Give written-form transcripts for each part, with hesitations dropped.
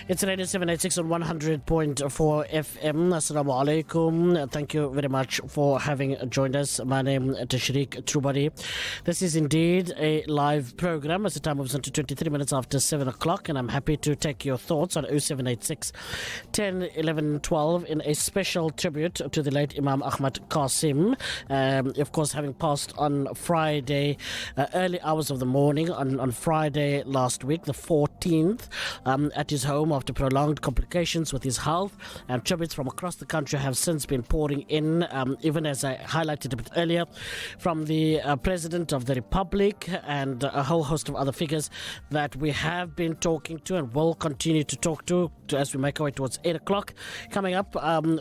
It's Radio 786 on 100.4 FM. Assalamu alaikum. Thank you very much for having joined us. My name is Tashriq Trubari. This is indeed a live program as the time moves on to 23 minutes after 7 o'clock, and I'm happy to take your thoughts on 0786 10 11 12 in a special tribute to the late Imam Ahmed Cassiem. Of course, having passed on Friday, early hours of the morning on Friday last week, the 14th, at his home after prolonged complications with his health, and tributes from across the country have since been pouring in, even as I highlighted a bit earlier, from the President of the Republic and a whole host of other figures that we have been talking to and will continue to talk to as we make our way towards 8 o'clock. Coming up,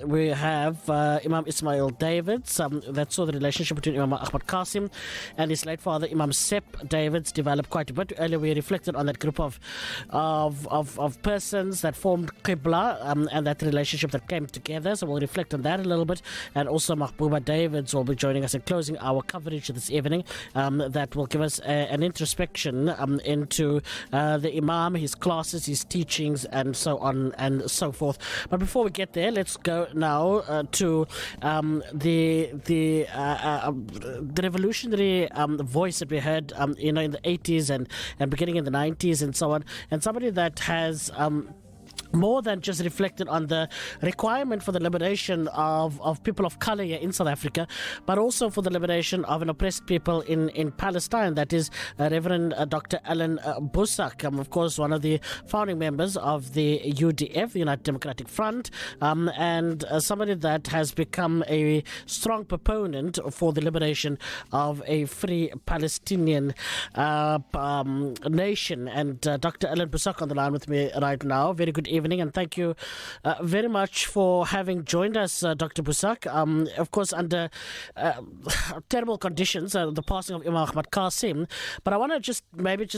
we have Imam Ismail Davids, that saw the relationship between Imam Ahmed Cassiem and his late father Imam Sepp Davids develop quite a bit. Earlier we reflected on that group of persons that formed Qibla and that relationship that came together, so we'll reflect on that a little bit. And also Magboeba Davids will be joining us in closing our coverage this evening, that will give us an introspection into the Imam, his classes, his teachings, and so on and so forth. But before we get there, let's go now to the revolutionary voice that we heard in the 80s and beginning in the 90s and so on, and somebody that has more than just reflected on the requirement for the liberation of people of color here in South Africa, but also for the liberation of an oppressed people in Palestine. That is Reverend Dr. Alan Boesak, of course, one of the founding members of the UDF, the United Democratic Front, and somebody that has become a strong proponent for the liberation of a free Palestinian nation. And Dr. Alan Boesak on the line with me right now. Very good evening, and thank you very much for having joined us, Dr. Boesak. Of course, under terrible conditions, the passing of Imam Ahmed Cassiem. But I want to just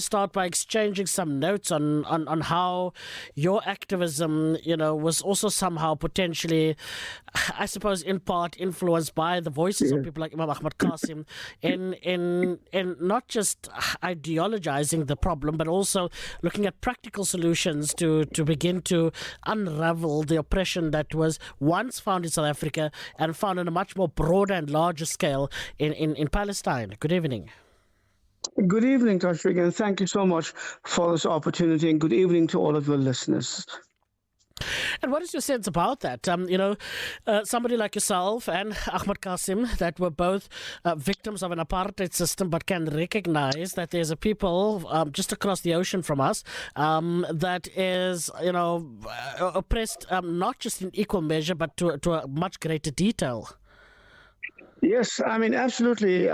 start by exchanging some notes on how your activism, was also somehow potentially, I suppose, in part influenced by the voices of people like Imam Ahmed Cassiem in not just ideologizing the problem, but also looking at practical solutions to begin to unravel the oppression that was once found in South Africa and found on a much more broader and larger scale in Palestine. Good evening. Good evening, Tashriq, and thank you so much for this opportunity, and good evening to all of your listeners. And what is your sense about that? Somebody like yourself and Ahmed Cassiem that were both victims of an apartheid system, but can recognize that there's a people just across the ocean from us that is, oppressed not just in equal measure, but to a much greater detail. Yes, absolutely.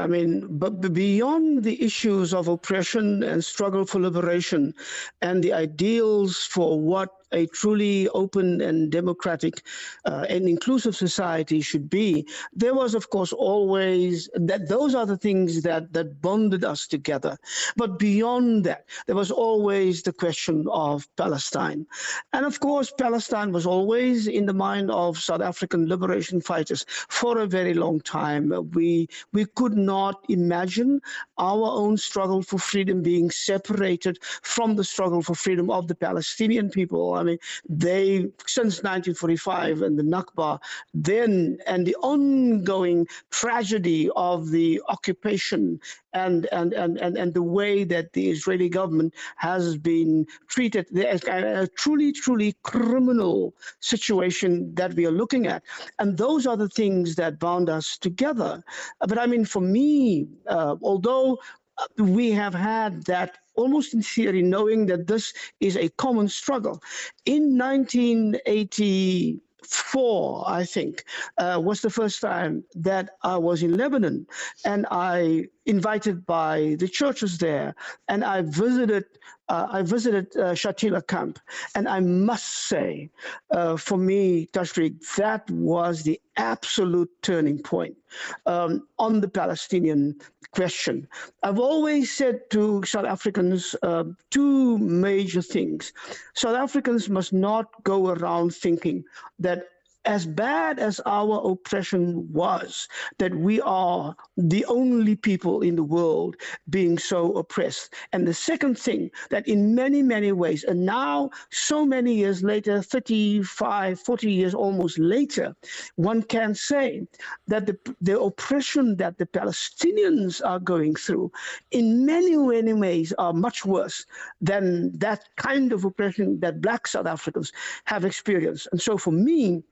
But beyond the issues of oppression and struggle for liberation and the ideals for what a truly open and democratic and inclusive society should be, there was, of course, always that those are the things that bonded us together. But beyond that, there was always the question of Palestine. And of course, Palestine was always in the mind of South African liberation fighters for a very long time. We could not imagine our own struggle for freedom being separated from the struggle for freedom of the Palestinian people. They, since 1945 and the Nakba, then, and the ongoing tragedy of the occupation and the way that the Israeli government has been treated, a truly criminal situation that we are looking at. And those are the things that bound us together. But for me, although we have had that almost in theory, knowing that this is a common struggle. In 1984, I think, was the first time that I was in Lebanon, and I invited by the churches there, and I visited Shatila camp, and I must say, for me, Tashriq, that was the absolute turning point on the Palestinian question. I've always said to South Africans two major things. South Africans must not go around thinking that as bad as our oppression was, that we are the only people in the world being so oppressed. And the second thing, that in many, many ways, and now so many years later, 35, 40 years almost later, one can say that the oppression that the Palestinians are going through in many, many ways are much worse than that kind of oppression that Black South Africans have experienced. And so for me,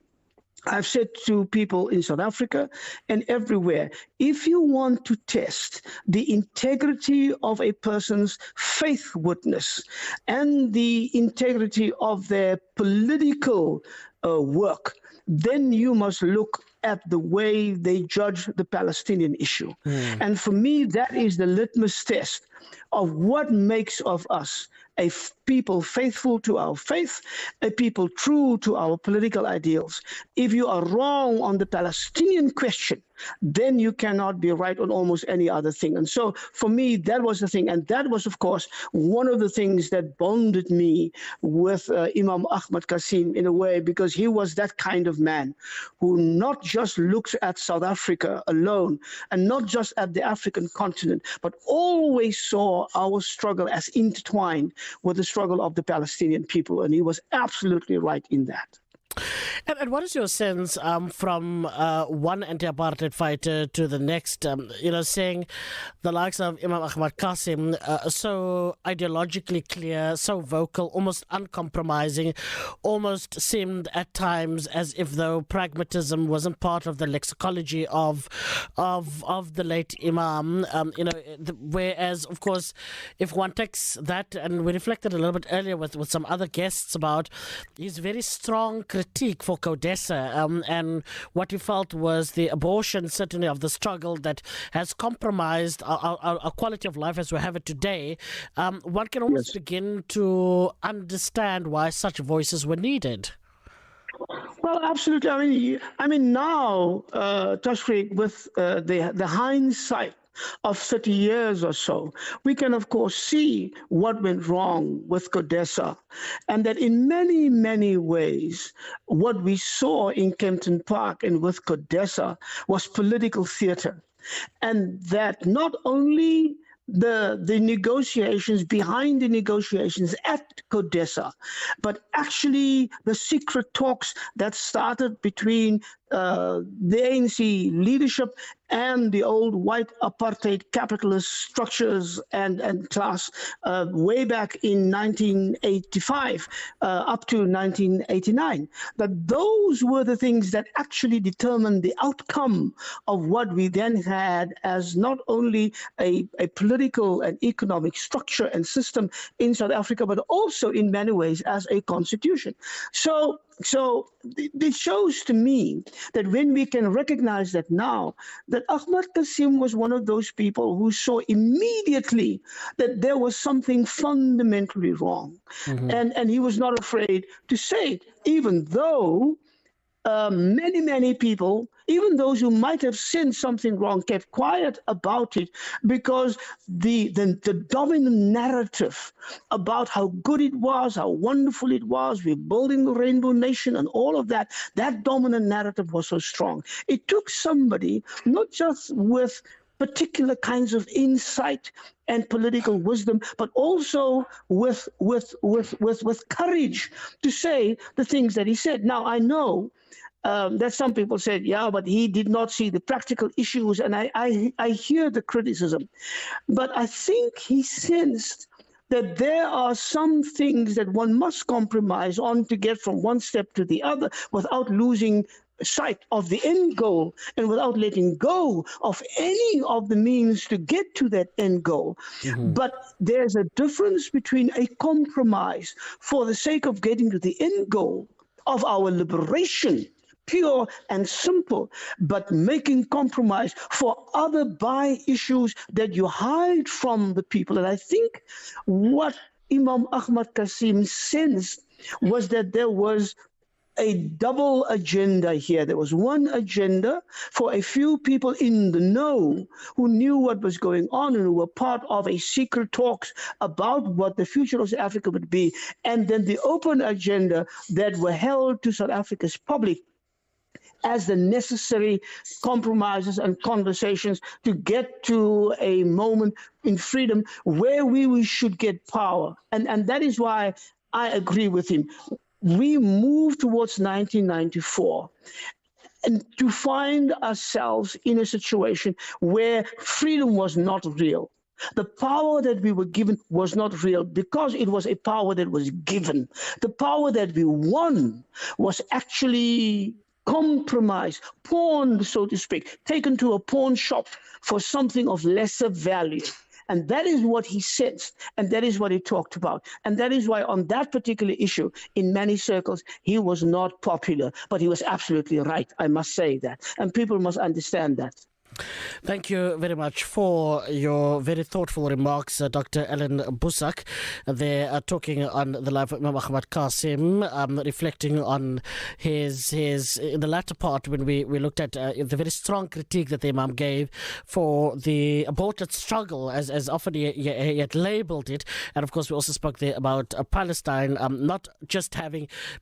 I've said to people in South Africa and everywhere, if you want to test the integrity of a person's faith witness and the integrity of their political work, then you must look at the way they judge the Palestinian issue. And for me, that is the litmus test of what makes of us a people faithful to our faith, a people true to our political ideals. If you are wrong on the Palestinian question, then you cannot be right on almost any other thing. And so for me, that was the thing. And that was, of course, one of the things that bonded me with Imam Ahmed Cassiem in a way, because he was that kind of man who not just looked at South Africa alone and not just at the African continent, but always saw our struggle as intertwined with the struggle of the Palestinian people. And he was absolutely right in that. And what is your sense from one anti-apartheid fighter to the next, saying the likes of Imam Ahmed Cassiem, so ideologically clear, so vocal, almost uncompromising, almost seemed at times as if though pragmatism wasn't part of the lexicology of the late Imam, whereas, of course, if one takes that, and we reflected a little bit earlier with some other guests about his very strong critique for CODESA and what he felt was the abortion, certainly, of the struggle that has compromised our quality of life as we have it today, one can almost begin to understand why such voices were needed. Well, absolutely. I mean, now, Tashriq, with the hindsight of 30 years or so, we can, of course, see what went wrong with CODESA, and that in many, many ways, what we saw in Kempton Park and with CODESA was political theater, and that not only the negotiations, behind the negotiations at CODESA, but actually the secret talks that started between the ANC leadership and the old white apartheid capitalist structures and class way back in 1985 up to 1989, that those were the things that actually determined the outcome of what we then had as not only a political and economic structure and system in South Africa, but also in many ways as a constitution. So it shows to me that when we can recognize that now, that Ahmed Cassiem was one of those people who saw immediately that there was something fundamentally wrong. And he was not afraid to say it, even though many people, even those who might have seen something wrong, kept quiet about it, because the dominant narrative about how good it was, how wonderful it was, we're building the Rainbow Nation and all of that, that dominant narrative was so strong. It took somebody, not just with particular kinds of insight and political wisdom, but also with courage to say the things that he said. Now, I know that some people said, yeah, but he did not see the practical issues, and I hear the criticism. But I think he sensed that there are some things that one must compromise on to get from one step to the other without losing sight of the end goal and without letting go of any of the means to get to that end goal. But there's a difference between a compromise for the sake of getting to the end goal of our liberation pure and simple, but making compromise for other by issues that you hide from the people. And I think what Imam Ahmed Cassiem sensed was that there was a double agenda here. There was one agenda for a few people in the know who knew what was going on and who were part of a secret talks about what the future of South Africa would be. And then the open agenda that were held to South Africa's public as the necessary compromises and conversations to get to a moment in freedom where we should get power. And that is why I agree with him. We moved towards 1994 and to find ourselves in a situation where freedom was not real. The power that we were given was not real because it was a power that was given. The power that we won was actually compromised, pawned, so to speak, taken to a pawn shop for something of lesser value. And that is what he sensed, and that is what he talked about. And that is why on that particular issue, in many circles, he was not popular, but he was absolutely right. I must say that. And people must understand that. Thank you very much for your very thoughtful remarks, Dr. Ellen Busak. They are talking on the life of Imam Ahmed Cassiem, reflecting on his in the latter part when we looked at the very strong critique that the Imam gave for the aborted struggle, as often he had labelled it. And of course, we also spoke there about Palestine not just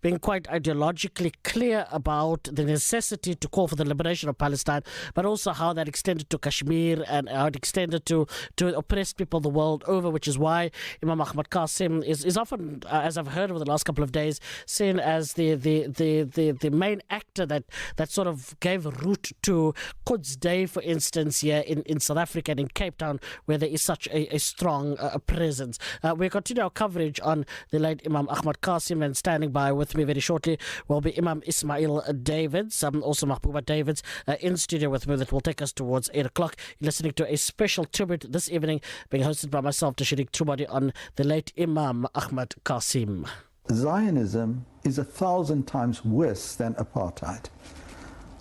being quite ideologically clear about the necessity to call for the liberation of Palestine, but also how that extended to Kashmir and how it extended to oppressed people the world over, which is why Imam Ahmed Cassiem is often, as I've heard over the last couple of days, seen as the main actor that sort of gave root to Quds Day, for instance, here in South Africa and in Cape Town, where there is such a strong presence. We continue our coverage on the late Imam Ahmed Cassiem, and standing by with me very shortly will be Imam Ismail Davids, also Magboeba Davids, in studio with me, that will take us towards 8 o'clock. You're listening to a special tribute this evening being hosted by myself, Tashriq Trubadi, on the late Imam Ahmed Cassiem. Zionism is 1,000 times worse than apartheid.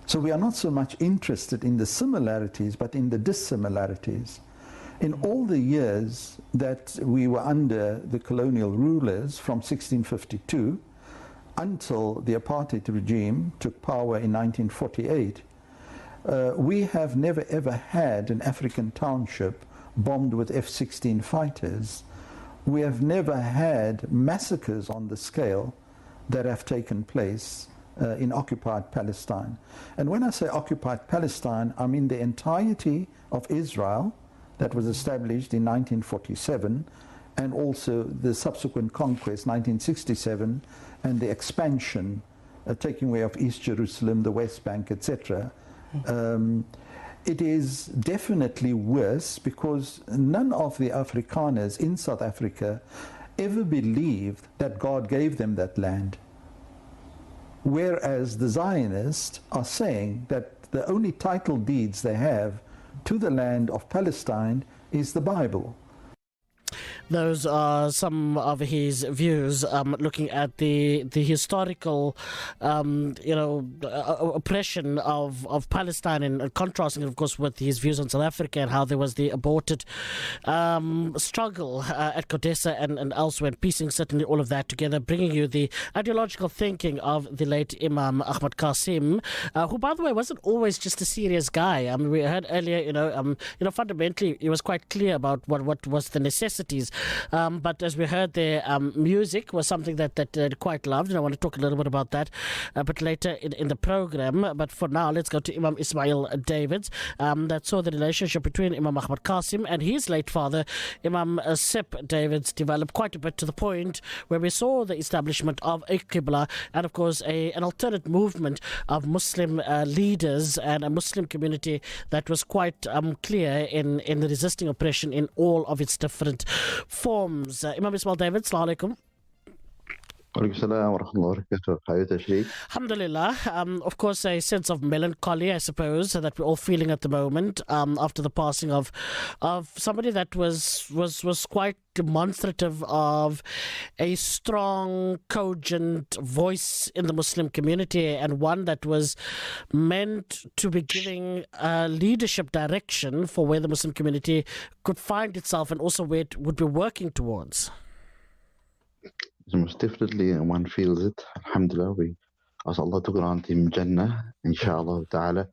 So we are not so much interested in the similarities, but in the dissimilarities. In all the years that we were under the colonial rulers from 1652 until the apartheid regime took power in 1948, we have never ever had an African township bombed with F-16 fighters. We have never had massacres on the scale that have taken place in occupied Palestine. And when I say occupied Palestine, I mean the entirety of Israel that was established in 1947, and also the subsequent conquest, 1967, and the expansion, taking away of East Jerusalem, the West Bank, etc. It is definitely worse because none of the Afrikaners in South Africa ever believed that God gave them that land. Whereas the Zionists are saying that the only title deeds they have to the land of Palestine is the Bible. Those are some of his views, looking at the historical, oppression of Palestine, and contrasting, of course, with his views on South Africa and how there was the aborted struggle at Kodesa and elsewhere, and piecing certainly all of that together, bringing you the ideological thinking of the late Imam Ahmed Cassiem, who, by the way, wasn't always just a serious guy. I mean, we heard earlier, fundamentally, he was quite clear about what was the necessities. But as we heard there, music was something that quite loved, and I want to talk a little bit about that a bit later in the program. But for now, let's go to Imam Ismail Davids, that saw the relationship between Imam Ahmed Cassiem and his late father, Imam Sep Davids, develop quite a bit, to the point where we saw the establishment of a Qibla and, of course, an alternate movement of Muslim leaders and a Muslim community that was quite clear in resisting oppression in all of its different forms. Imam Ismail Davids, Assalamu alaikum. وعليكم السلام ورحمة الله وبركاته. حياة شريك. Alhamdulillah. Of course, a sense of melancholy, I suppose, that we're all feeling at the moment after the passing of somebody that was quite demonstrative of a strong, cogent voice in the Muslim community, and one that was meant to be giving leadership direction for where the Muslim community could find itself and also where it would be working towards. Most definitely, one feels it. Alhamdulillah, we ask Allah to grant him Jannah, inshallah ta'ala,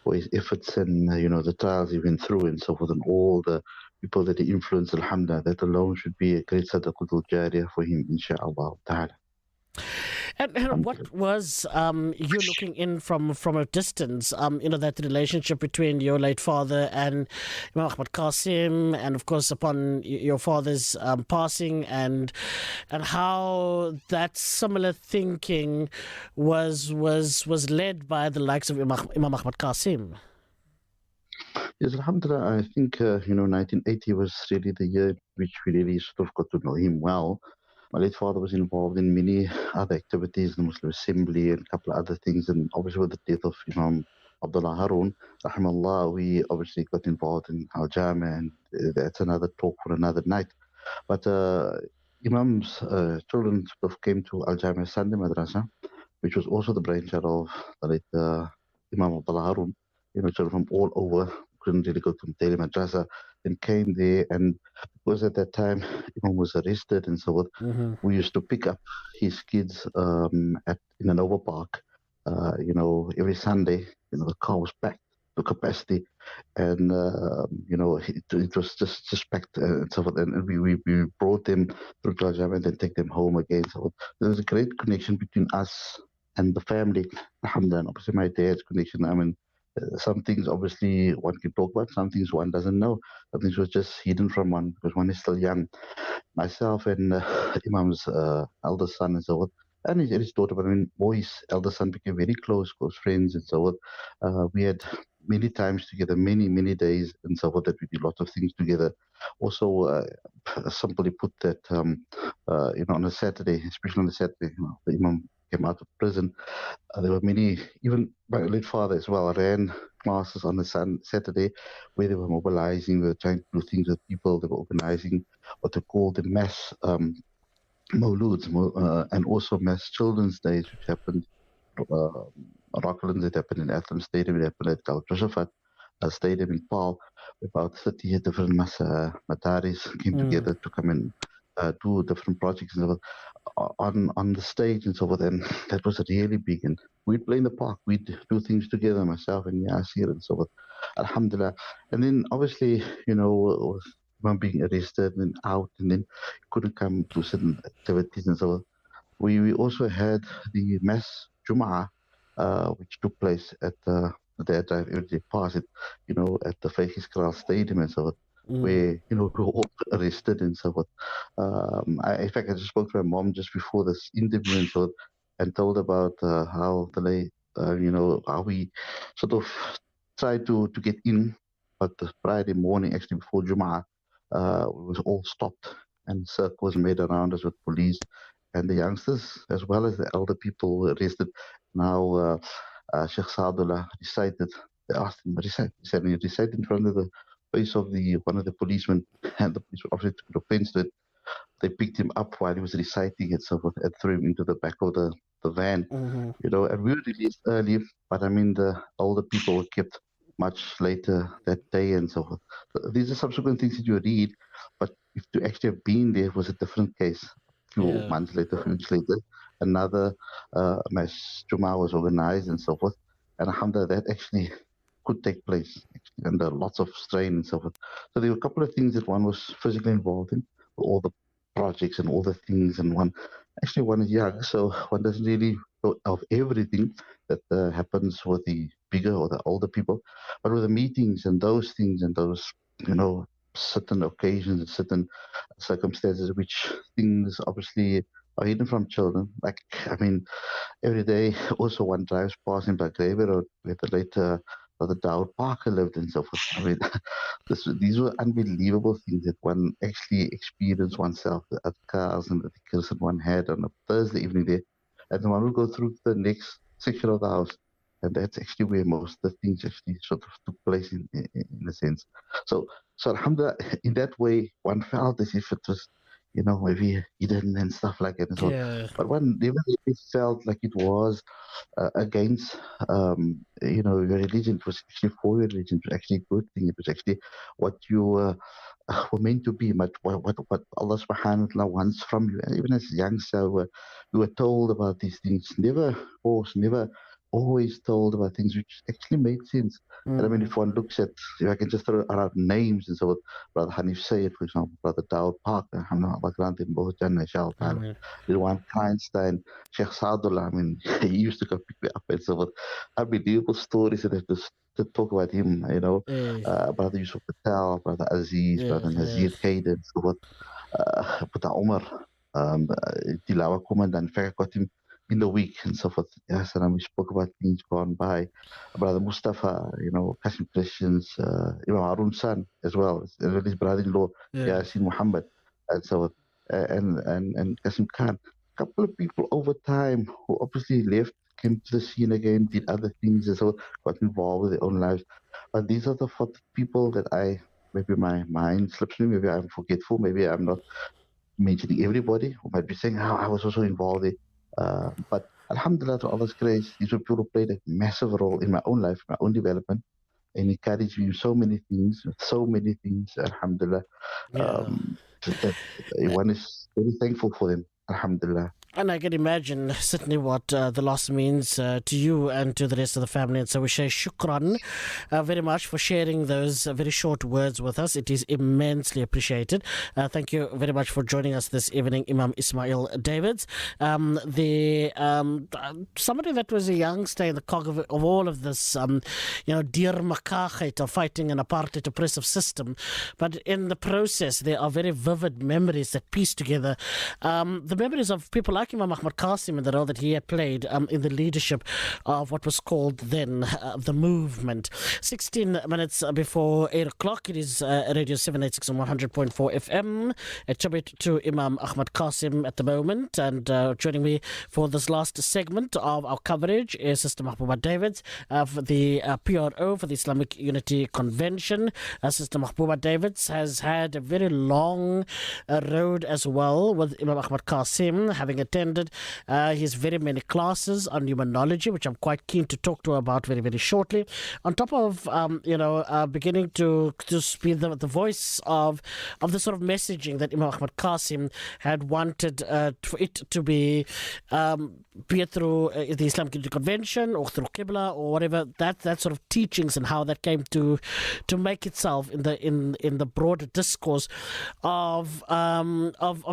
for his efforts and, the trials he went through and so forth, and all the people that he influenced. Alhamdulillah, that alone should be a great sadaqatul jariyah for him, inshallah ta'ala. And what was you looking in from a distance? That relationship between your late father and Ahmed Cassiem, and of course upon your father's passing, and how that similar thinking was led by the likes of Imam Ahmed Cassiem. Yes, alhamdulillah, I think 1980 was really the year in which we really sort of got to know him well. My late father was involved in many other activities, the Muslim Assembly and a couple of other things. And obviously with the death of Imam Abdullah Harun, rahimahullah, we obviously got involved in Al-Jami, and that's another talk for another night. But Imam's children sort of came to Al-Jami Sunday Madrasa, which was also the brainchild of the late Imam Abdullah Harun. Children from all over couldn't really go to Daily Madrasa, and came there. And because at that time Imam was arrested and so on, we used to pick up his kids in an overpark. Every Sunday, the car was packed to capacity, and it was just packed and so forth. And we brought them through to Al-Jami and then take them home again. So there was a great connection between us and the family. Alhamdulillah. And obviously my dad's connection. I mean, some things obviously one can talk about, some things one doesn't know. Some things was just hidden from one because one is still young. Myself and Imam's eldest son and so on, and his daughter, but I mean, more his eldest son became very close friends and so on. We had many times together, many days and so on, that we did lots of things together. Also, somebody put that, on a Saturday, especially on a Saturday, the Imam came out of prison. There were many, even my late father as well, ran classes on the Saturday where they were mobilizing, they were trying to do things with people, they were organizing what they called the mass Mawluds, and also mass children's days, which happened, Rocklands, it happened in Athens Stadium, it happened at Al Josaphat Stadium in Paul. About 30 different mataris came together to come and do different projects and so on the stage and so forth. And that was really big. And we'd play in the park, we'd do things together, myself and Yasir and so forth. Alhamdulillah. And then obviously, one being arrested and out, and then couldn't come to certain activities and so on. We also had the mass Jum'ah, which took place at that time, every past it, at the Fakhis Kral Stadium and so on, where, we were all arrested and so forth. In fact, I just spoke to my mom just before this interview and so on, and told about how how we sort of tried to get in, but the Friday morning, actually before Jum'ah, we was all stopped and circle was made around us with police, and the youngsters as well as the elder people were arrested. Now, Sheikh Saadullah recited, they asked him to recite. He said, he recited in front of the face of one of the policemen, and the police obviously took offense to it. They picked him up while he was reciting it, so forth, and threw him into the back of the van. And we were released early, but I mean, the older people were kept much later that day and so forth. So these are subsequent things that you read, but if to actually have been there was a different case. A few months later, few weeks later, another mass Jum'ah was organized and so forth. And alhamdulillah, that actually could take place under lots of strain and so forth. So there were a couple of things that one was physically involved in, all the projects and all the things, and one is young, so one doesn't really know of everything that happens with the bigger or the older people, but with the meetings and those things and those, certain occasions and certain circumstances, which things obviously are hidden from children. Like, I mean, every day also one drives past in Magboeba Davids with the late Brother Dowd Parker lived and so forth. I mean, these were unbelievable things that one actually experienced oneself, the cars and the tickets that one had on a Thursday evening there. And then one would go through the next section of the house, and that's actually where most of the things actually sort of took place in a sense. So alhamdulillah, in that way, one felt as if it was, maybe hidden and stuff like that. And so, Yeah. but one never really felt like it was against, your religion. It was actually for your religion. It was actually a good thing. It was actually what you were meant to be, what Allah subhanahu wa ta'ala wants from you. And even as youngsters, we were told about these things. Never, of course, never always told about things which actually made sense. And I mean, if one looks at, if I can just throw around names and so on, Brother Hanif Sayyid, for example, Brother Dawud Parker, Allah grant him both Jannah, inshallah ta'ala. Rilwan Kleinstein, Sheikh Saadullah, I mean, he used to come pick me up and so on. Unbelievable stories that have to talk about him, Brother Yusuf Patel, Brother Aziz, Brother Nazir Kaiden, so what, Brother Omar, Tilawa Commandant, in fact, I got him in the week and so forth. Yes, and we spoke about things gone by. Brother Mustafa, Qasim Christians, Imam Harun's son as well, his brother-in-law, Yasin Muhammad, and so forth, and Qasim Khan. A couple of people over time who obviously left, came to the scene again, did other things, and so got involved with their own lives. But these are the people that maybe my mind slips me, maybe I'm forgetful, maybe I'm not mentioning everybody who might be saying, I was also involved there. But alhamdulillah, to Allah's grace, these were people who played a massive role in my own life, my own development, and encouraged me in so many things, alhamdulillah. That one is very thankful for them, alhamdulillah. And I can imagine certainly what the loss means to you and to the rest of the family. And so we say shukran very much for sharing those very short words with us. It is immensely appreciated. Thank you very much for joining us this evening, Imam Ismail Davids. Somebody that was a youngster in the cog of all of this, dear makachet of fighting an apartheid oppressive system. But in the process, there are very vivid memories that piece together the memories of people like Imam Ahmed Cassiem and the role that he had played in the leadership of what was called then the movement. 16 minutes before 8 o'clock, it is Radio 786 on 100.4 FM. A tribute to Imam Ahmed Cassiem at the moment. And joining me for this last segment of our coverage is Sister Magboeba Davids, for the PRO for the Islamic Unity Convention. Sister Magboeba Davids has had a very long road as well with Imam Ahmed Cassiem, having attended his very many classes on humanology, which I'm quite keen to talk to her about very, very shortly. On top of, beginning to be the voice of the sort of messaging that Imam Ahmed Cassiem had wanted for it to be it through the Islamic Unity Convention or through Qibla or whatever, that sort of teachings and how that came to make itself in the broader discourse of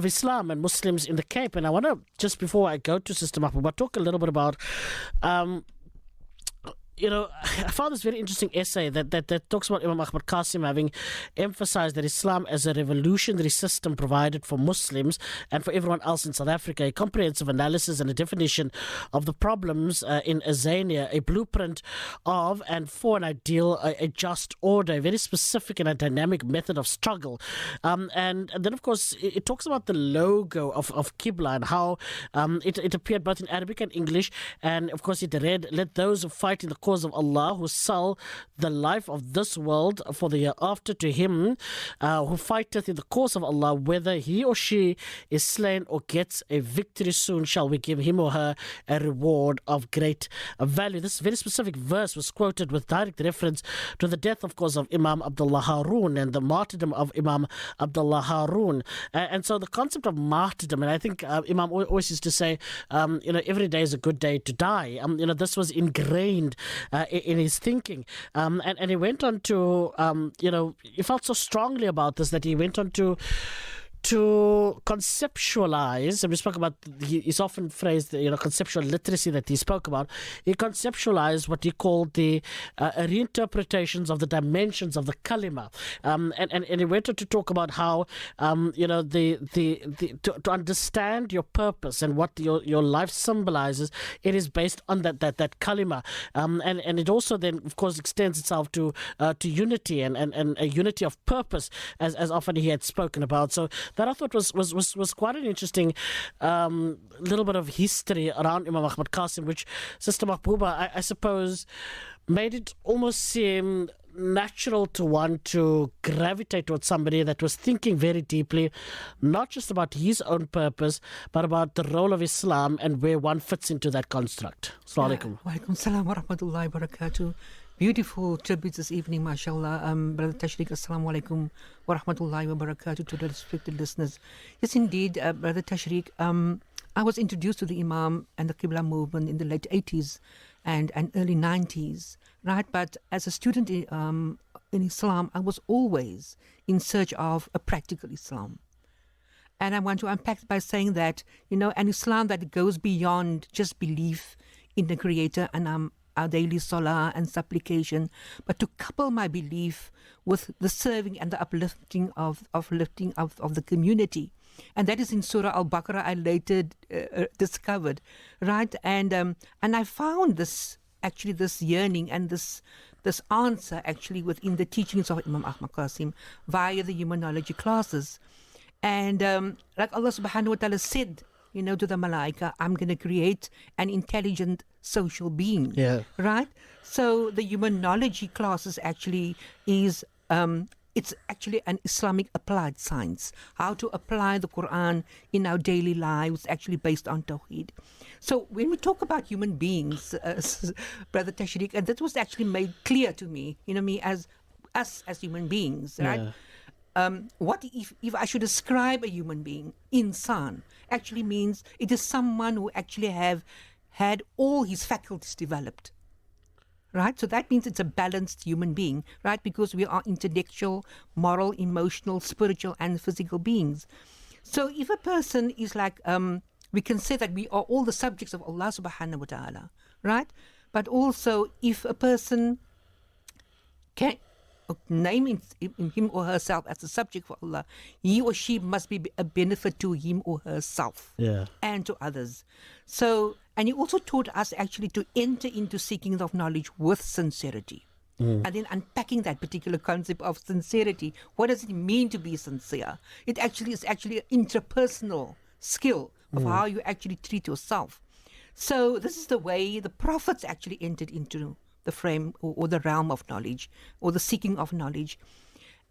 Islam and Muslims in the Cape. And I want to, just before I go to Sister Magboeba, talk a little bit about I found this very interesting essay that talks about Imam Ahmed Cassiem having emphasized that Islam as a revolutionary system provided for Muslims and for everyone else in South Africa, a comprehensive analysis and a definition of the problems in Azania, a blueprint of and for an ideal, a just order, a very specific and a dynamic method of struggle. And then, of course, it talks about the logo of Qibla and how it appeared both in Arabic and English. And, of course, it read, "Let those who fight in the cause of Allah, who sell the life of this world for the hereafter to him, who fighteth in the cause of Allah, whether he or she is slain or gets a victory soon, shall we give him or her a reward of great value." This very specific verse was quoted with direct reference to the death, of course, of Imam Abdullah Haroon and the martyrdom of Imam Abdullah Haroon. And so the concept of martyrdom, and I think Imam always used to say, every day is a good day to die. This was ingrained in his thinking. And he went on to, he felt so strongly about this that he went on to to conceptualize, and we spoke about, he's often phrased, conceptual literacy that he spoke about. He conceptualized what he called the reinterpretations of the dimensions of the kalima, and he went on to talk about how to understand your purpose and what your life symbolizes, it is based on that kalima, and it also then of course extends itself to unity and a unity of purpose, as often he had spoken about. So that I thought was quite an interesting little bit of history around Imam Ahmed Cassiem, which Sister Magboeba, I suppose, made it almost seem natural to want to gravitate towards somebody that was thinking very deeply, not just about his own purpose, but about the role of Islam and where one fits into that construct. Assalamu alaikum. Wa alaikum salam wa rahmatullahi wa barakatuh. Beautiful tributes this evening, mashallah. Brother Tashriq, assalamu alaikum wa rahmatullahi wa barakatuh to the respected listeners. Yes, indeed, Brother Tashriq, I was introduced to the Imam and the Qibla movement in the late 80s and early 90s, right? But as a student in Islam, I was always in search of a practical Islam. And I want to unpack by saying that, an Islam that goes beyond just belief in the Creator and our daily salah and supplication, but to couple my belief with the serving and the uplifting of the community. And that is in Surah Al-Baqarah I later discovered, right? And I found this yearning and this answer actually within the teachings of Imam Ahmed Cassiem via the humanology classes. And like Allah subhanahu wa ta'ala said, to the Malaika, I'm going to create an intelligent social being. Yeah. Right? So the humanology classes actually is, it's actually an Islamic applied science. How to apply the Quran in our daily lives, actually based on Tawheed. So when we talk about human beings, Brother Tashriq, and that was actually made clear to me, me as us as human beings, right? Yeah. What if I should describe a human being, insan, actually means it is someone who actually have had all his faculties developed, right? So that means it's a balanced human being, right? Because we are intellectual, moral, emotional, spiritual, and physical beings. So if a person is like, we can say that we are all the subjects of Allah subhanahu wa ta'ala, right? But also if a person can name him or herself as a subject for Allah, he or she must be a benefit to him or herself, and to others. So, and he also taught us actually to enter into seeking of knowledge with sincerity. And then unpacking that particular concept of sincerity. What does it mean to be sincere? It actually is actually an interpersonal skill of how you actually treat yourself. So this is the way the prophets actually entered into the frame or the realm of knowledge or the seeking of knowledge,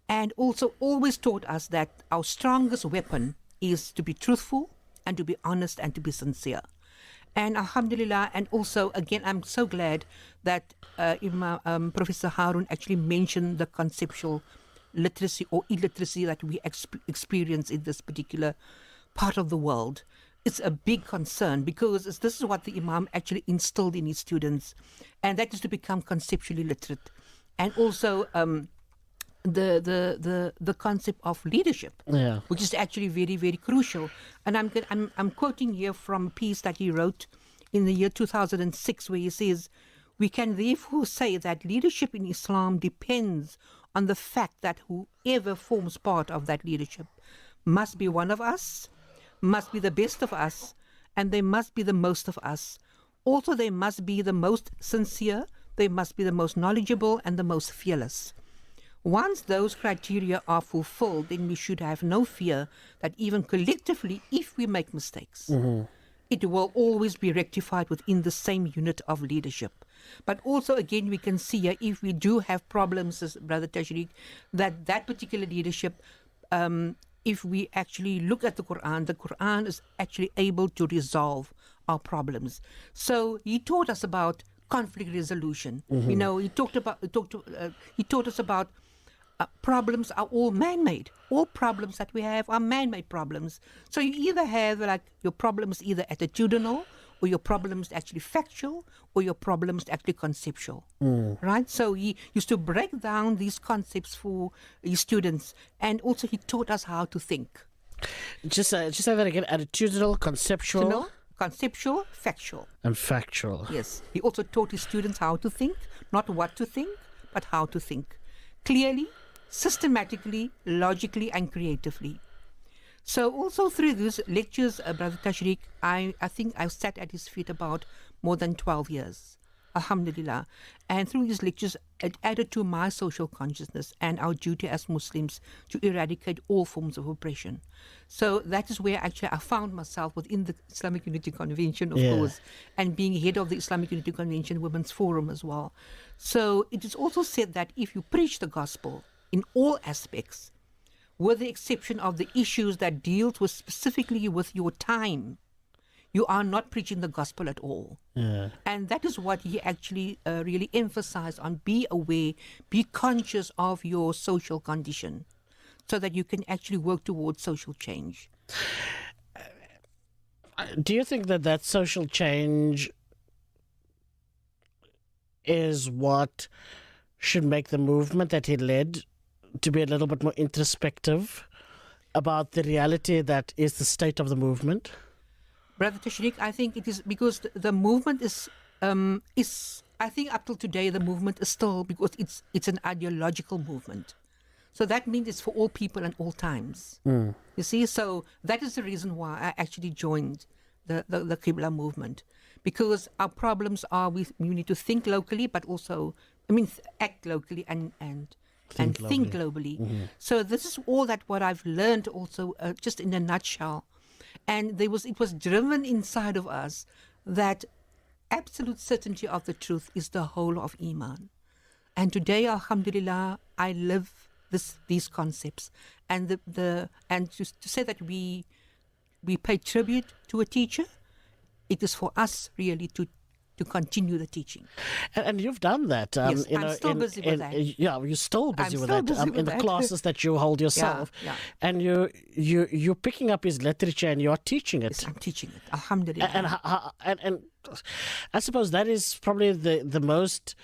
and also always taught us that our strongest weapon is to be truthful and to be honest and to be sincere. And alhamdulillah, and also again I'm so glad that Professor Harun actually mentioned the conceptual literacy or illiteracy that we experience in this particular part of the world. It's a big concern because this is what the Imam actually instilled in his students, and that is to become conceptually literate, and also the concept of leadership, which is actually very, very crucial. And I'm quoting here from a piece that he wrote in the year 2006, where he says, "We can therefore say that leadership in Islam depends on the fact that whoever forms part of that leadership must be one of us, must be the best of us, and they must be the most of us. Also, they must be the most sincere, they must be the most knowledgeable, and the most fearless. Once those criteria are fulfilled, then we should have no fear that even collectively, if we make mistakes, it will always be rectified within the same unit of leadership." But also, again, we can see here, if we do have problems, as Brother Tashriq, that particular leadership, if we actually look at the Quran is actually able to resolve our problems. So he taught us about conflict resolution. He taught us about problems are all man-made. All problems that we have are man-made problems. So you either have like your problems either attitudinal, or your problems actually factual, or your problems actually conceptual, right? So he used to break down these concepts for his students, and also he taught us how to think. Just say that again. Attitudinal, conceptual, conceptual, factual. and factual. Yes. He also taught his students how to think, not what to think, but how to think. Clearly, systematically, logically, and creatively. So also through these lectures, Brother Tashriq, I think I've sat at his feet about more than 12 years. Alhamdulillah. And through these lectures, it added to my social consciousness and our duty as Muslims to eradicate all forms of oppression. So that is where actually I found myself within the Islamic Unity Convention, of course, and being head of the Islamic Unity Convention Women's Forum as well. So it is also said that if you preach the gospel in all aspects, with the exception of the issues that deals with specifically with your time, you are not preaching the gospel at all. Yeah. And that is what he actually really emphasized on. Be aware, be conscious of your social condition so that you can actually work towards social change. Do you think that social change is what should make the movement that he led to be a little bit more introspective about the reality that is the state of the movement? Brother Tashriq, I think it is because the movement is I think up till today the movement is still, because it's an ideological movement. So that means it's for all people and all times. You see, so that is the reason why I actually joined the Qibla movement, because our problems are we need to think locally, but also act locally and think globally. So this is all that what I've learned also, just in a nutshell. And it was driven inside of us that absolute certainty of the truth is the whole of Iman. And today, alhamdulillah, I live these concepts. And to say that we pay tribute to a teacher, it is for us really to continue the teaching. And you've done that. Yes, I'm still busy with that. Yeah, you're still busy with still that busy in with the that. classes that you hold yourself. Yeah. And you're picking up his literature and you're teaching it. Yes, I'm teaching it. Alhamdulillah. And I suppose that is probably the most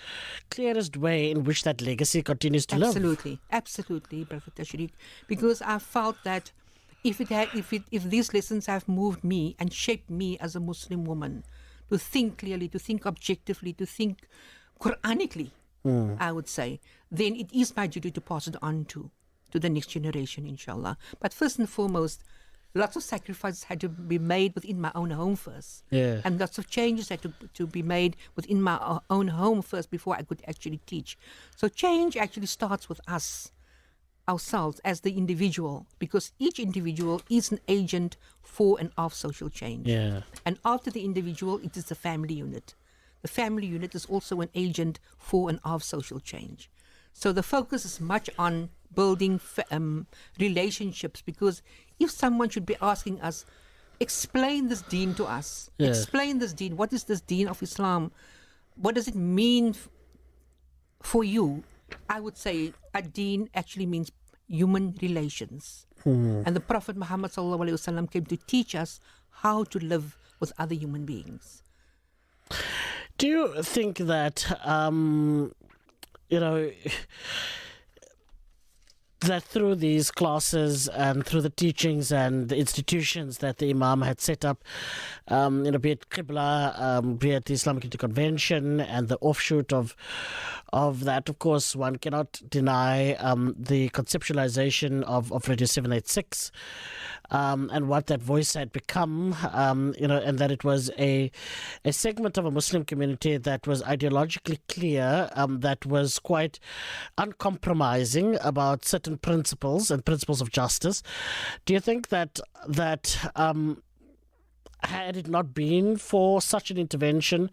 clearest way in which that legacy continues to live. Absolutely, Brother Tashriq. Because I felt that if these lessons have moved me and shaped me as a Muslim woman, to think clearly, to think objectively, to think Quranically, I would say, then it is my duty to pass it on to the next generation, inshallah. But first and foremost, lots of sacrifices had to be made within my own home first. Yeah. And lots of changes had to be made within my own home first before I could actually teach. So change actually starts with us, ourselves as the individual, because each individual is an agent for and of social change. Yeah. And after the individual, it is the family unit. The family unit is also an agent for and of social change. So the focus is much on building relationships, because if someone should be asking us, explain this deen to us, explain this deen, what is this deen of Islam, what does it mean for you? I would say a deen actually means human relations. And the Prophet Muhammad ﷺ came to teach us how to live with other human beings. Do you think that, that through these classes and through the teachings and the institutions that the Imam had set up, be it Qibla, be it the Islamic Unity Convention and the offshoot of that, of course, one cannot deny the conceptualization of Radio 786 and what that voice had become, and that it was a segment of a Muslim community that was ideologically clear, that was quite uncompromising about certain principles and principles of justice. Do you think that had it not been for such an intervention,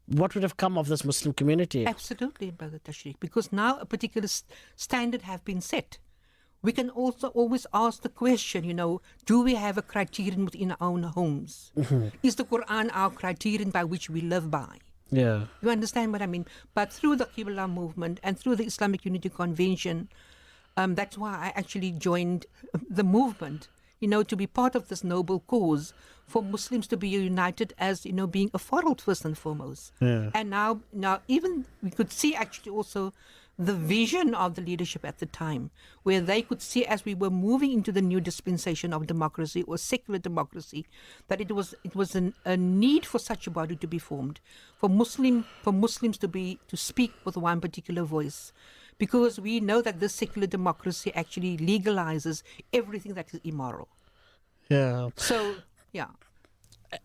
what would have come of this Muslim community? Absolutely, Brother Tashriq, because now a particular standard have been set. We can also always ask the question, do we have a criterion within our own homes? Is the Quran our criterion by which we live by? Yeah. You understand what I mean? But through the Qibla movement and through the Islamic Unity Convention, that's why I actually joined the movement, to be part of this noble cause for Muslims to be united as, being a farad first and foremost. Yeah. And now even we could see actually also the vision of the leadership at the time, where they could see, as we were moving into the new dispensation of democracy or secular democracy, that it was a need for such a body to be formed, for Muslims to speak with one particular voice, because we know that this secular democracy actually legalizes everything that is immoral. Yeah. So, yeah.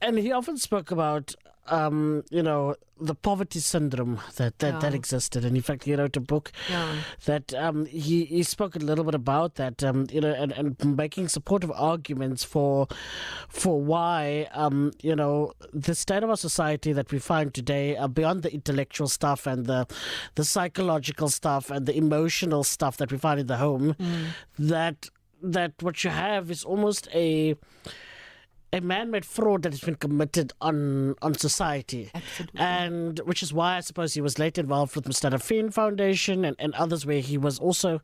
And he often spoke about, the poverty syndrome that existed. And in fact, he wrote a book that he spoke a little bit about that, and making supportive arguments for why, the state of our society that we find today, beyond the intellectual stuff and the psychological stuff and the emotional stuff that we find in the home, that what you have is almost a man-made fraud that has been committed on society. Absolutely. And which is why I suppose he was later involved with Mr. Rafin Foundation and others, where he was also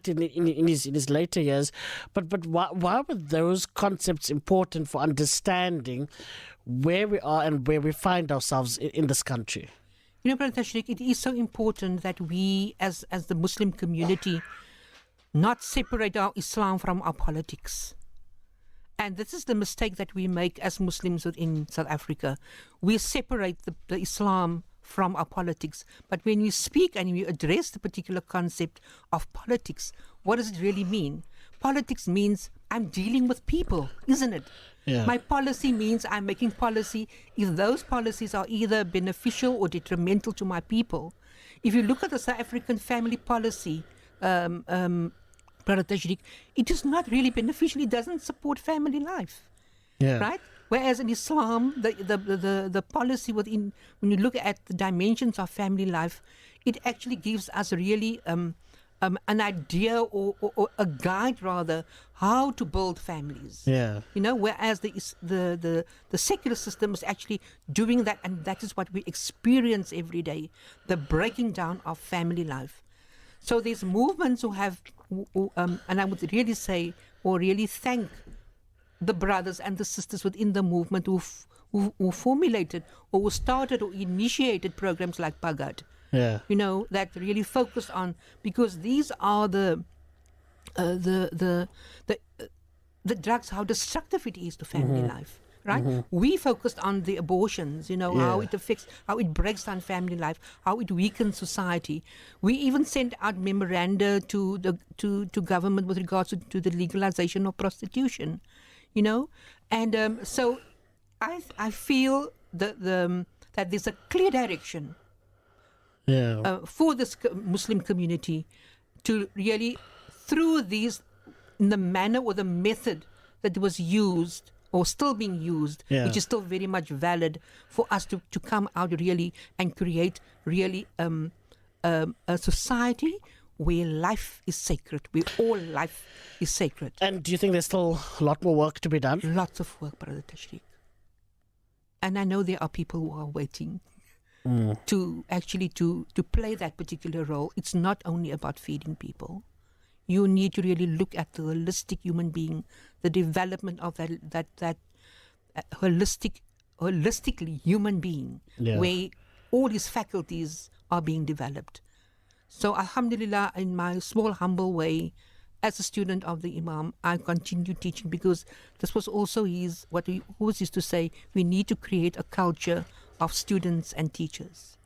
in his later years. But why were those concepts important for understanding where we are and where we find ourselves in this country? Brother Tashriq, it is so important that we, as the Muslim community, not separate our Islam from our politics. And this is the mistake that we make as Muslims in South Africa. We separate the Islam from our politics. But when we speak and we address the particular concept of politics, what does it really mean? Politics means I'm dealing with people, isn't it? Yeah. My policy means I'm making policy. If those policies are either beneficial or detrimental to my people. If you look at the South African family policy, Brother Tashriq, it is not really beneficial. It doesn't support family life, right? Whereas in Islam, the policy when you look at the dimensions of family life, it actually gives us really an idea or a guide rather how to build families. Yeah. Whereas the secular system is actually doing that, and that is what we experience every day, the breaking down of family life. So there's movements who have, and I would really say, or really thank the brothers and the sisters within the movement who formulated or who started or initiated programs like Bhagat. Yeah. That really focused on, because these are the drugs, how destructive it is to family life. Right? We focused on the abortions, how it affects, how it breaks down family life, how it weakens society. We even sent out memoranda to government with regards to the legalization of prostitution, and so I feel that there's a clear direction for this Muslim community to really, through these, in the manner or the method that was used or still being used, which is still very much valid, for us to come out really and create really a society where life is sacred, where all life is sacred. And do you think there's still a lot more work to be done? Lots of work, Brother Tashriq. And I know there are people who are waiting to actually to play that particular role. It's not only about feeding people. You need to really look at the holistic human being, the development of that holistically human being, where all his faculties are being developed. So Alhamdulillah, in my small, humble way, as a student of the Imam, I continue teaching, because this was also what he always used to say, we need to create a culture of students and teachers.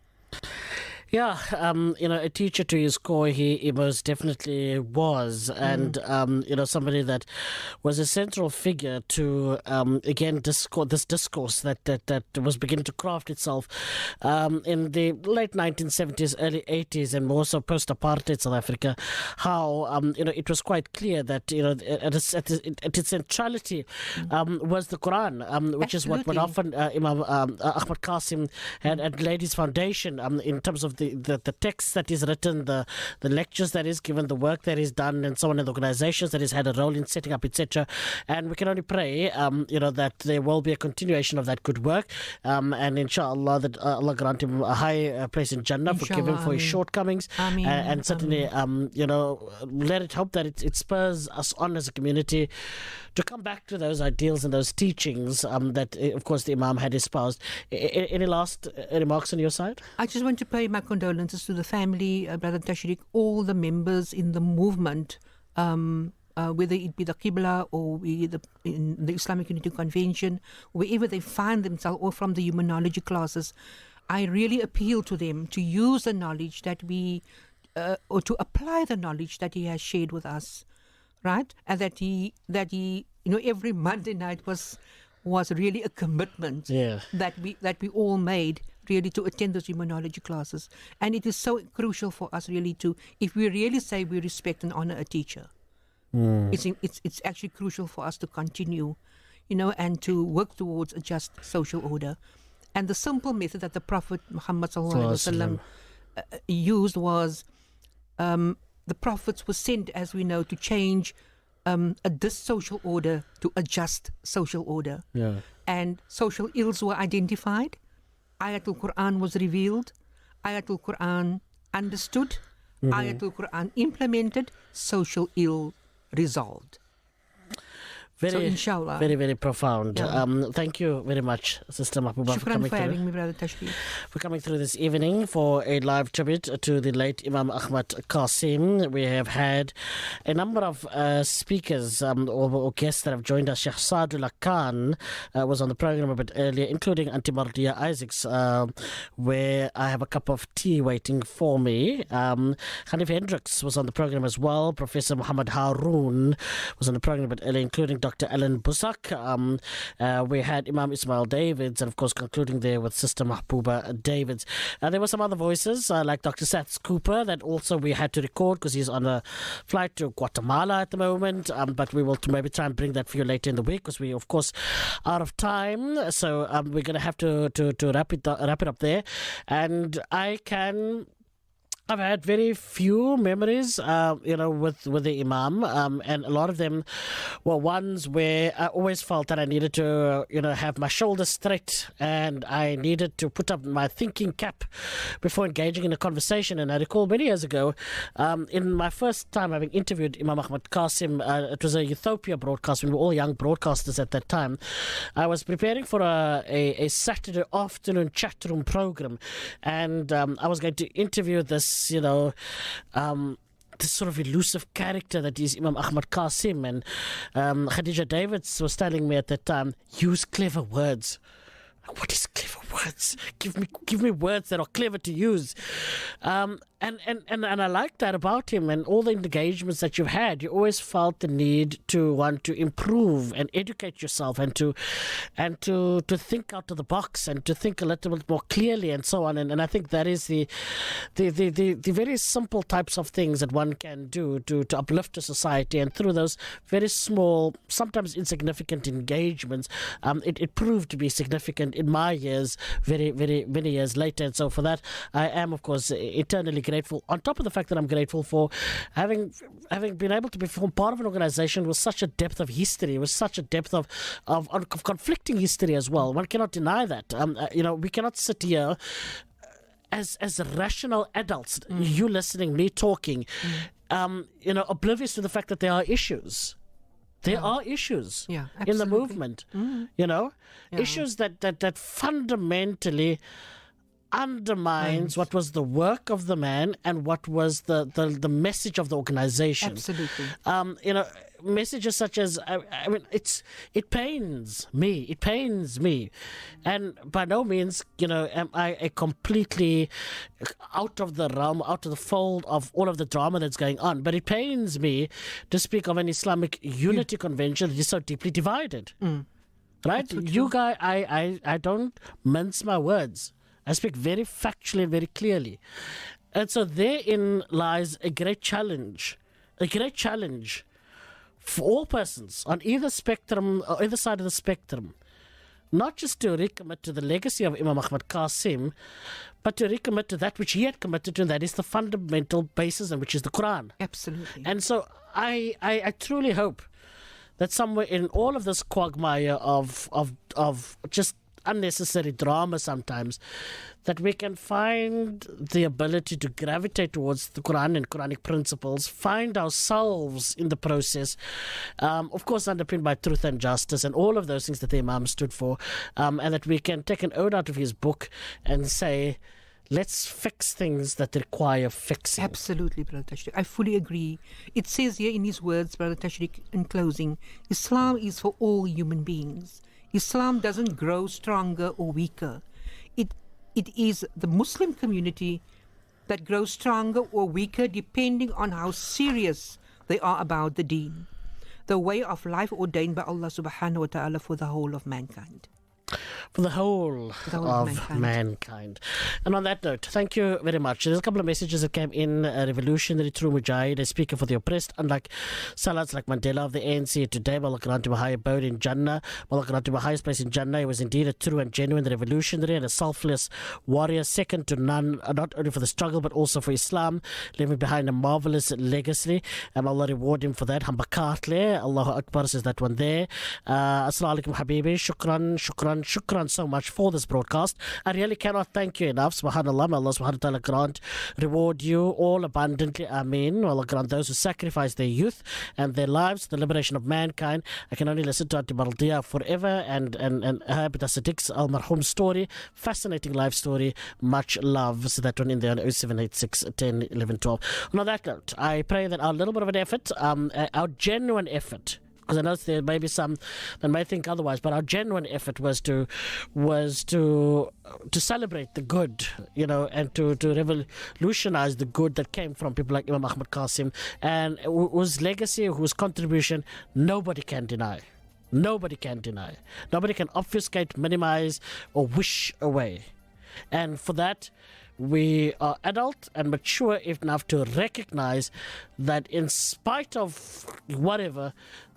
Yeah, a teacher to his core, he most definitely was. And, somebody that was a central figure to, again, this discourse that was beginning to craft itself in the late 1970s, early 80s, and more so post-apartheid South Africa, how, it was quite clear that, at its centrality was the Quran, which is what often Imam Ahmed Cassiem had laid his foundation in terms of the text that is written, the lectures that is given, the work that is done, and so on, and the organizations that has had a role in setting up, etc. And we can only pray, that there will be a continuation of that good work, and inshallah that Allah grant him a high place in Jannah, forgive him for his shortcomings, and certainly, let it hope that it spurs us on as a community to come back to those ideals and those teachings that, of course, the Imam had espoused. Any last remarks on your side? I just want to pay my condolences to the family, Brother Tashriq, all the members in the movement, whether it be the Qibla or in the Islamic Unity Convention, wherever they find themselves, or from the humanology classes. I really appeal to them to use the knowledge that or to apply the knowledge that he has shared with us, right? And that he, every Monday night was really a commitment that we all made, really, to attend those humanology classes. And it is so crucial for us, really, if we really say we respect and honor a teacher, it's actually crucial for us to continue, and to work towards a just social order. And the simple method that the Prophet Muhammad ﷺ used was, the prophets were sent, as we know, to change a dissocial order to a just social order. Yeah. And social ills were identified. Ayatul Quran was revealed. Ayatul Quran understood. Ayatul Quran implemented. Social ill resolved. So inshallah. Very, very profound. Yeah. Thank you very much, Sister Magboeba, for coming for having me, Brother Tashriq. For coming through this evening for a live tribute to the late Imam Ahmed Cassiem. We have had a number of speakers or guests that have joined us. Sheikh Saadullah Khan was on the program a bit earlier, including Auntie Mardia Isaacs, where I have a cup of tea waiting for me. Hanif Hendricks was on the program as well. Professor Muhammad Haroon was on the program a bit earlier, including Dr. Alan Busak. We had Imam Ismail Davids, and of course concluding there with Sister Magboeba Davids. There were some other voices like Dr. Sats Cooper that also we had to record because he's on a flight to Guatemala at the moment, but we will maybe try and bring that for you later in the week because we of course out of time, so we're going to have to wrap it up there. And I've had very few memories, with the Imam, and a lot of them were ones where I always felt that I needed to, have my shoulders straight and I needed to put up my thinking cap before engaging in a conversation. And I recall many years ago, in my first time having interviewed Imam Ahmed Cassiem, it was a Utopia broadcast. We were all young broadcasters at that time. I was preparing for a Saturday afternoon chat room program, and I was going to interview this this sort of elusive character that is Imam Ahmed Cassiem, and Khadija Davids was telling me at that time, use clever words. What is clever words? Give me words that are clever to use. And I like that about him, and all the engagements that you've had. You always felt the need to want to improve and educate yourself, and to think out of the box, and to think a little bit more clearly, and so on. And I think that is the very simple types of things that one can do to uplift a society. And through those very small, sometimes insignificant engagements, it proved to be significant in my years, very, very many years later. And so for that, I am, of course, eternally grateful. On top of the fact that I'm grateful for having been able to become part of an organization with such a depth of history, with such a depth of conflicting history as well. One cannot deny that. We cannot sit here as rational adults, you listening, me talking, oblivious to the fact that there are issues. There are issues in the movement, issues that fundamentally undermines what was the work of the man and what was the message of the organization. Absolutely. Messages such as, it pains me. And by no means, am I a completely out of the realm, out of the fold of all of the drama that's going on. But it pains me to speak of an Islamic unity convention that is so deeply divided. Right? You guys, I don't mince my words. I speak very factually and very clearly. And so therein lies a great challenge for all persons on either spectrum, or either side of the spectrum, not just to recommit to the legacy of Imam Ahmed Cassiem, but to recommit to that which he had committed to, and that is the fundamental basis, and which is the Quran. Absolutely. And so I truly hope that somewhere in all of this quagmire of just unnecessary drama sometimes, that we can find the ability to gravitate towards the Quran and Quranic principles, find ourselves in the process, of course underpinned by truth and justice and all of those things that the Imam stood for, and that we can take an ode out of his book and say, let's fix things that require fixing. Absolutely, Brother Tashriq. I fully agree. It says here in his words, Brother Tashriq, in closing, Islam is for all human beings. Islam doesn't grow stronger or weaker. It is the Muslim community that grows stronger or weaker depending on how serious they are about the deen, the way of life ordained by Allah subhanahu wa ta'ala for the whole of mankind. For the whole of mankind. And on that note, thank you very much. There's a couple of messages that came in. Revolutionary, true Mujahid, a speaker for the oppressed, unlike salads like Mandela of the ANC today. Malak granted him a high abode in Jannah. Malak granted him a highest place in Jannah. He was indeed a true and genuine revolutionary and a selfless warrior, second to none, not only for the struggle but also for Islam, leaving behind a marvelous legacy. Allah reward him for that. Hambakatle, Allahu Akbar says that one there. Assalamu alaikum habibi, shukran so much for this broadcast. I really cannot thank you enough. Subhanallah, may Allah subhanahu wa ta'ala grant, reward you all abundantly. Ameen. Allah grant those who sacrifice their youth and their lives, the liberation of mankind. I can only listen to Anti-Apartheid forever and Ahmed Cassiem's Al Marhum story. Fascinating life story. Much love. So that one in there on 0786 10 11 12. On that note, I pray that our little bit of an effort, our genuine effort, because I know there may be some that may think otherwise, but our genuine effort was to celebrate the good, and to revolutionize the good that came from people like Imam Ahmed Cassiem, and whose legacy, whose contribution, nobody can deny. Nobody can deny. Nobody can obfuscate, minimize, or wish away. And for that, we are adult and mature enough to recognize that in spite of whatever,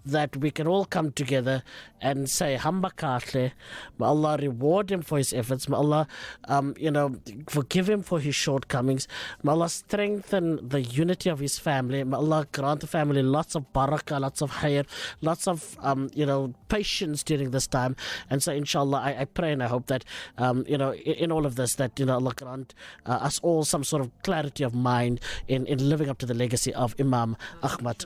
that we can all come together and say, Hamba Katle, may Allah reward him for his efforts, may Allah, forgive him for his shortcomings, may Allah strengthen the unity of his family, may Allah grant the family lots of barakah, lots of khair, lots of, patience during this time. And so, inshallah, I pray and I hope that, in all of this, that, Allah grant us all some sort of clarity of mind in living up to the legacy of Imam Ahmad.